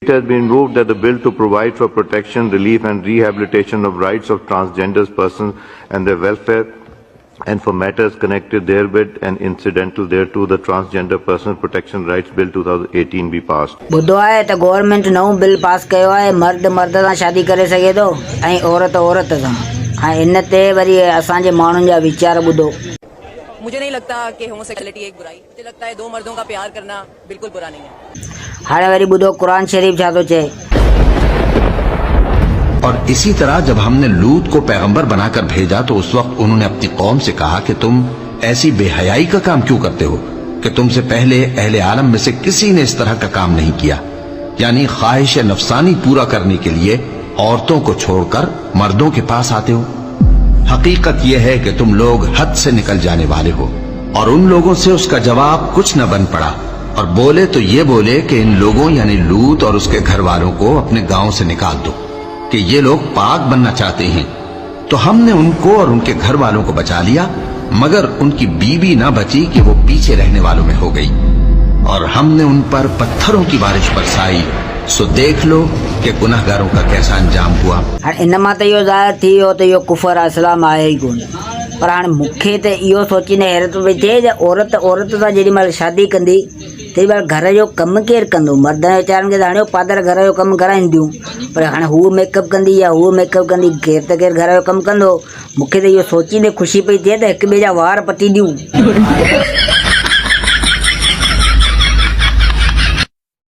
It has been moved that the bill to provide for protection, relief and rehabilitation of rights of transgender persons and their welfare and for matters connected therewith and incidental thereto, the Transgender Person Protection Rights Bill 2018 be passed. ॿुधो आहे त government नओं bill pass कयो आहे, मर्द मर्द सां शादी करे सघे थो ऐं औरत औरत सां। ऐं इन ते वरी असांजे माण्हुनि जा वीचार ॿुधो। मुझे नहीं लगता कि होमोसेक्सुअलिटी एक बुराई, मुझे लगता है दो मर्दों का प्यार करना बिल्कुल बुरा नहीं है। हाणे वरी ॿुधो कुरान शरीफ छा थो चए। और इसी तरह जब हमने लूत को पैगंबर बनाकर भेजा तो उस वक्त उन्होंने अपनी कौम से कहा कि तुम ऐसी बेहयाई का काम क्यों करते हो कि तुमसे पहले अहले आलम में से किसी ने इस तरह का काम नहीं किया, यानी ख्वाहिश नफसानी पूरा करने के लिए औरतों को छोड़कर मर्दों के पास आते हो। हकीकत यह है कि तुम लोग हद से निकल जाने वाले हो। और उन लोगों से उसका जवाब कुछ न बन पड़ा और बोले तो ये बोले कि इन लोगों यानी लूत और उसके घर वालों को अपने गांव से निकाल दो कि ये लोग पाक बनना चाहते हैं। तो हमने उनको और उनके घर वालों को बचा लिया, मगर उनकी बीवी ना बची कि वो पीछे रहने वालों में हो गई। और हमने उन पर पत्थरों की बारिश बरसाई, सो देख लो कि गुनाहगारों का कैसा अंजाम हुआ। इन मां त इहो ज़ाहिर थी वियो त इहो कुफर आहे, इस्लाम आहे ई कोन। पर हाणे मूंखे त इहो सोचीने हैरत पई थिए त औरत औरत सां जेॾी महिल शादी कंदी तेॾी महिल घर जो कमु केरु कंदो। मर्द वीचारनि खे त हाणे पादर घर जो कमु कराईंदियूं, पर हाणे हूअ मेकअप कंदी या हूअ मेकअप कंदी, केरु त केरु घर जो कमु कंदो। मूंखे त इहो सोचीने ख़ुशी पई थिए त हिक ॿिए जा वार पटी ॾियूं।